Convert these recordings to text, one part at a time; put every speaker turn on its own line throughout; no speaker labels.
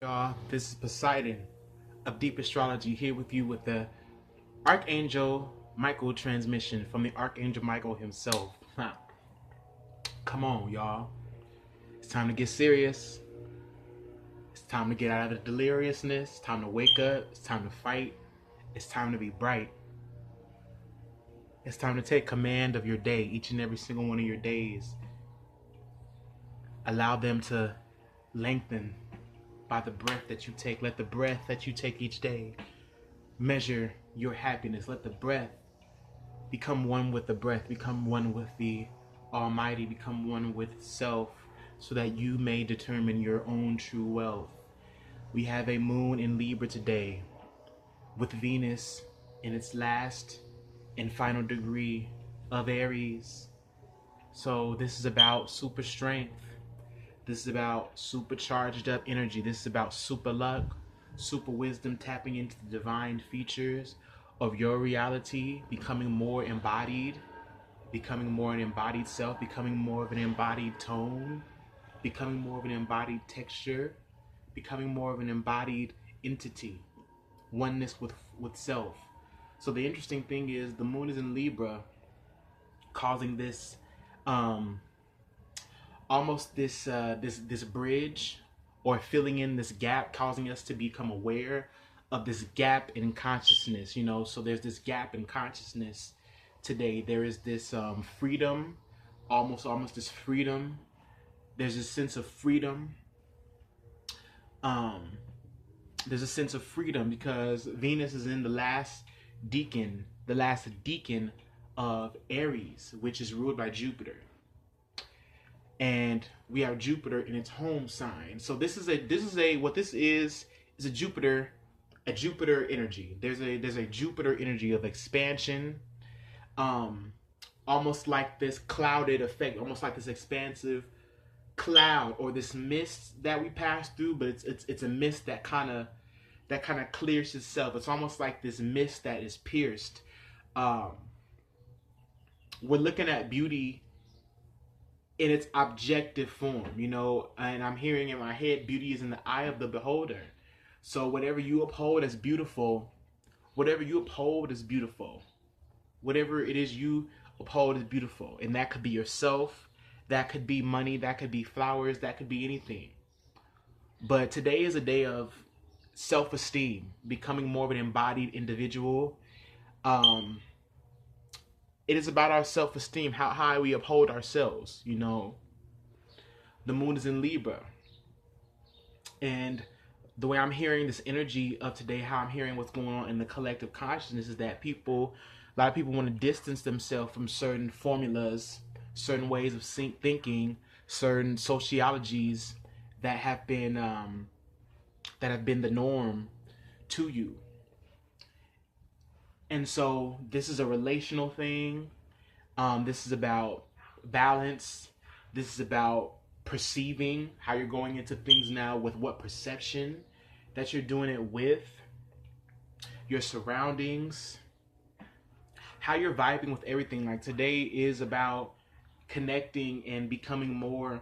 Y'all, this is Poseidon of Deep Astrology here with you with the Archangel Michael transmission from the Archangel Michael himself. Come on, y'all. It's time to get serious. It's time to get out of the deliriousness. It's time to wake up. It's time to fight. It's time to be bright. It's time to take command of your day, each and every single one of your days. Allow them to lengthen by the breath that you take. Let the breath that you take each day measure your happiness. Let the breath become one with the breath, become one with the Almighty, become one with self, so that you may determine your own true wealth. We have a moon in Libra today, with Venus in its last and final degree of Aries. So this is about super strength. This is about supercharged up energy. This is about super luck, super wisdom, tapping into the divine features of your reality, becoming more embodied, becoming more an embodied self, becoming more of an embodied tone, becoming more of an embodied texture, becoming more of an embodied entity, oneness with self. So the interesting thing is the moon is in Libra, causing this almost this bridge, or filling in this gap, causing us to become aware of this gap in consciousness. So there's this gap in consciousness today. There is this freedom, almost this freedom. There's a sense of freedom. There's a sense of freedom because Venus is in the last decan of Aries, which is ruled by Jupiter. And we have Jupiter in its home sign. So this is a Jupiter energy. There's a Jupiter energy of expansion, almost like this clouded effect, almost like this expansive cloud or this mist that we pass through, but it's a mist that kind of clears itself. It's almost like this mist that is pierced. We're looking at beauty in its objective form, and I'm hearing in my head, beauty is in the eye of the beholder. So whatever you uphold as beautiful, whatever it is you uphold is beautiful. And that could be yourself, that could be money, that could be flowers, that could be anything. But today is a day of self-esteem, becoming more of an embodied individual. It is about our self-esteem, how high we uphold ourselves. The moon is in Libra. And the way I'm hearing this energy of today, how I'm hearing what's going on in the collective consciousness, is that a lot of people want to distance themselves from certain formulas, certain ways of thinking, certain sociologies that have been the norm to you. And so this is a relational thing. This is about balance. This is about perceiving how you're going into things now, with what perception that you're doing it with, your surroundings, how you're vibing with everything. Like today is about connecting and becoming more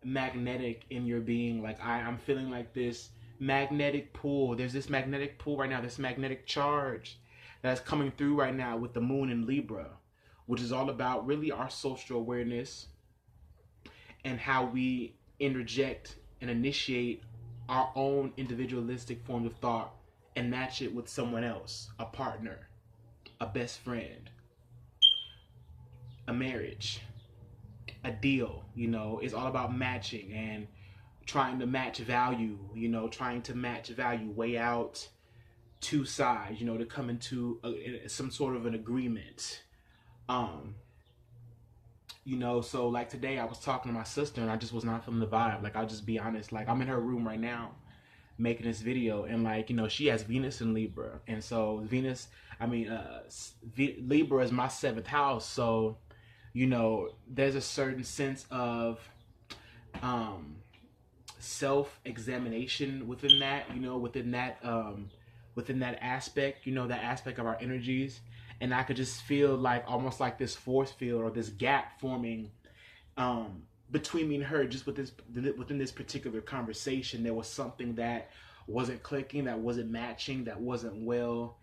magnetic in your being. Like I'm feeling like this magnetic pull. There's this magnetic pull right now, this magnetic charge that's coming through right now with the moon in Libra, which is all about really our social awareness and how we interject and initiate our own individualistic forms of thought and match it with someone else, a partner, a best friend, a marriage, a deal. It's all about matching and trying to match value, weigh out two sides, to come into some sort of an agreement. So like today I was talking to my sister and I just was not feeling the vibe. Like, I'll just be honest, like I'm in her room right now making this video, and she has Venus in Libra. And so Libra is my 7th house. So, there's a certain sense of self-examination within that, within that aspect, that aspect of our energies. And I could just feel like almost like this force field or this gap forming between me and her, just within this particular conversation, there was something that wasn't clicking, that wasn't matching, that it wasn't well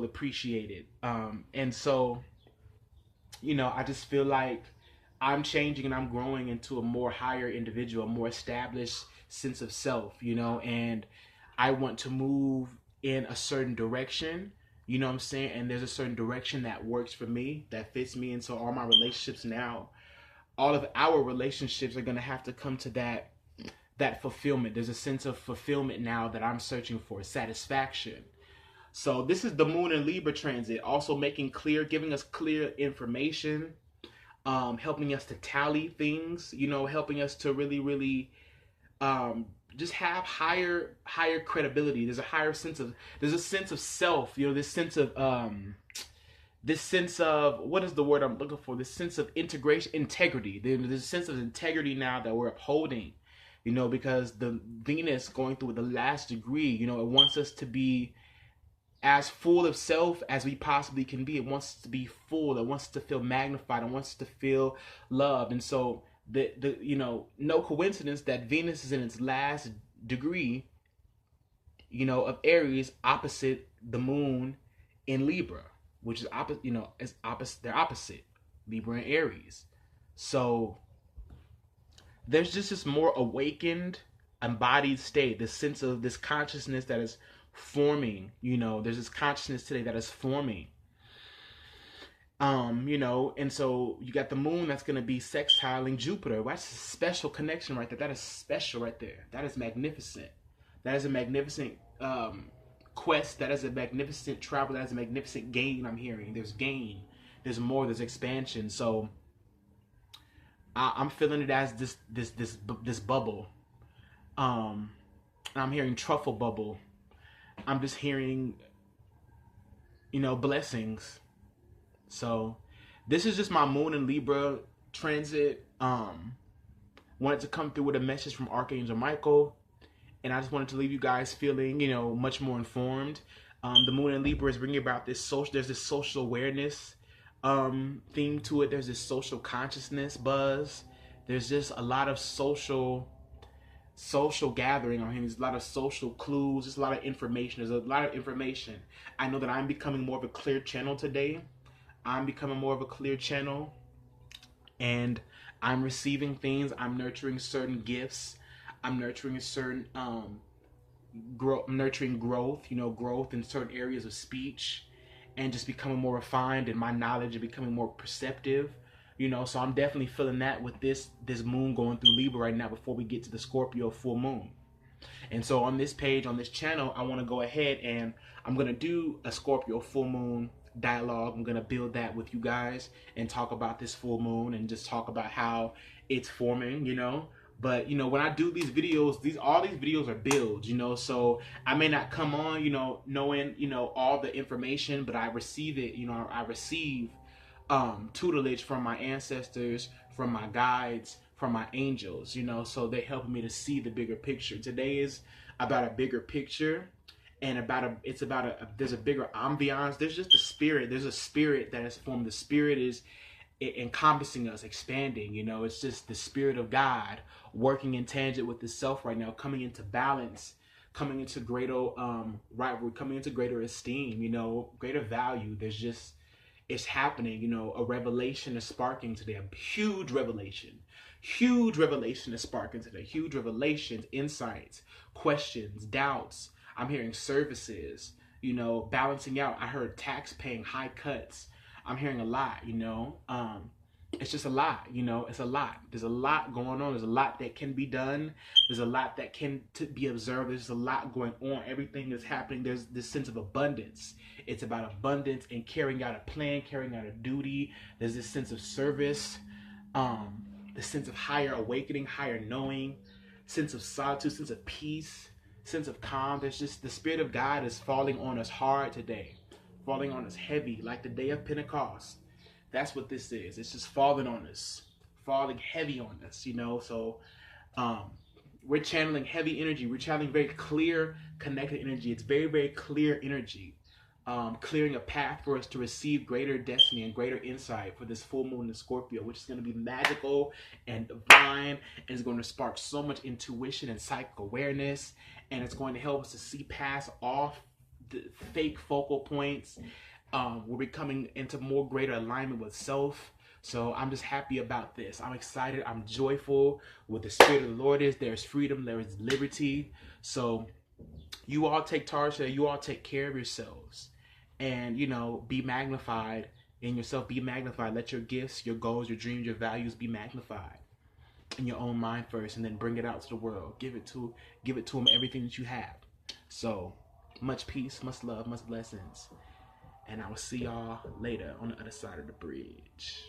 appreciated. And so, I just feel like I'm changing and I'm growing into a more higher individual, a more established sense of self, and I want to move in a certain direction, you know what I'm saying? And there's a certain direction that works for me, that fits me. And so all my relationships now, all of our relationships are going to have to come to that fulfillment. There's a sense of fulfillment now that I'm searching for, satisfaction. So this is the moon in Libra transit, also making clear, giving us clear information, helping us to tally things, helping us to really, really just have higher credibility. There's a sense of self, this sense of, what is the word I'm looking for? This sense of integrity. There's a sense of integrity now that we're upholding, because the Venus going through the last degree, it wants us to be as full of self as we possibly can be. It wants us to be full. It wants us to feel magnified. It wants us to feel loved. And so no coincidence that Venus is in its last degree, of Aries, opposite the moon in Libra, which is opposite, they're opposite, Libra and Aries. So there's just this more awakened, embodied state, this sense of this consciousness that is forming, there's this consciousness today that is forming. And so you got the moon that's going to be sextiling Jupiter. That's a special connection right there. That is special right there. That is magnificent. That is a magnificent quest. That is a magnificent travel. That is a magnificent gain. I'm hearing there's gain, there's more, there's expansion. So I'm feeling it as this bubble. I'm hearing truffle bubble. I'm just hearing, blessings. So this is just my moon in Libra transit. Wanted to come through with a message from Archangel Michael, and I just wanted to leave you guys feeling, much more informed. The moon in Libra is bringing about this there's this social awareness theme to it. There's this social consciousness buzz. There's just a lot of social gathering on here. There's a lot of social clues. There's a lot of information. There's a lot of information. I know that I'm becoming more of a clear channel today. I'm becoming more of a clear channel, and I'm receiving things. I'm nurturing certain gifts. I'm nurturing a certain nurturing growth, growth in certain areas of speech, and just becoming more refined in my knowledge and becoming more perceptive. So I'm definitely feeling that with this moon going through Libra right now before we get to the Scorpio full moon. And so on this page, on this channel, I want to go ahead and I'm going to do a Scorpio full moon dialogue. I'm going to build that with you guys and talk about this full moon and just talk about how it's forming, But, when I do these videos, all these videos are builds, so I may not come on, knowing, all the information, but I receive it, I receive tutelage from my ancestors, from my guides, from my angels, so they're helping me to see the bigger picture. Today is about a bigger picture, and there's a bigger ambiance. There's just a spirit. There's a spirit that is formed. The spirit is encompassing us, expanding, it's just the spirit of God working in tangent with the self right now, coming into balance, coming into greater rivalry, coming into greater esteem, greater value. It's happening, a revelation is sparking today, a huge revelation is sparking today, huge revelations, insights, questions, doubts. I'm hearing services, balancing out. I heard tax paying, high cuts. I'm hearing a lot, it's just a lot, it's a lot. There's a lot going on. There's a lot that can be done. There's a lot that can be observed. There's a lot going on. Everything is happening. There's this sense of abundance. It's about abundance and carrying out a plan, carrying out a duty. There's this sense of service, the sense of higher awakening, higher knowing, sense of solitude, sense of peace, sense of calm. There's just the Spirit of God is falling on us hard today, falling on us heavy, like the day of Pentecost. That's what this is. It's just falling on us, falling heavy on us, So we're channeling heavy energy. We're channeling very clear, connected energy. It's very, very clear energy. clearing a path for us to receive greater destiny and greater insight for this full moon in Scorpio, which is going to be magical and divine, and is going to spark so much intuition and psychic awareness, and it's going to help us to see past off the fake focal points. We're becoming into more greater alignment with self. So I'm just happy about this. I'm excited. I'm joyful. With the Spirit of the Lord is, there's freedom, there is liberty. So you all take charge there. You all take care of yourselves. And, you know, be magnified in yourself. Be magnified. Let your gifts, your goals, your dreams, your values be magnified in your own mind first, and then bring it out to the world. Give it to them, everything that you have. So much peace, much love, much blessings. And I will see y'all later on the other side of the bridge.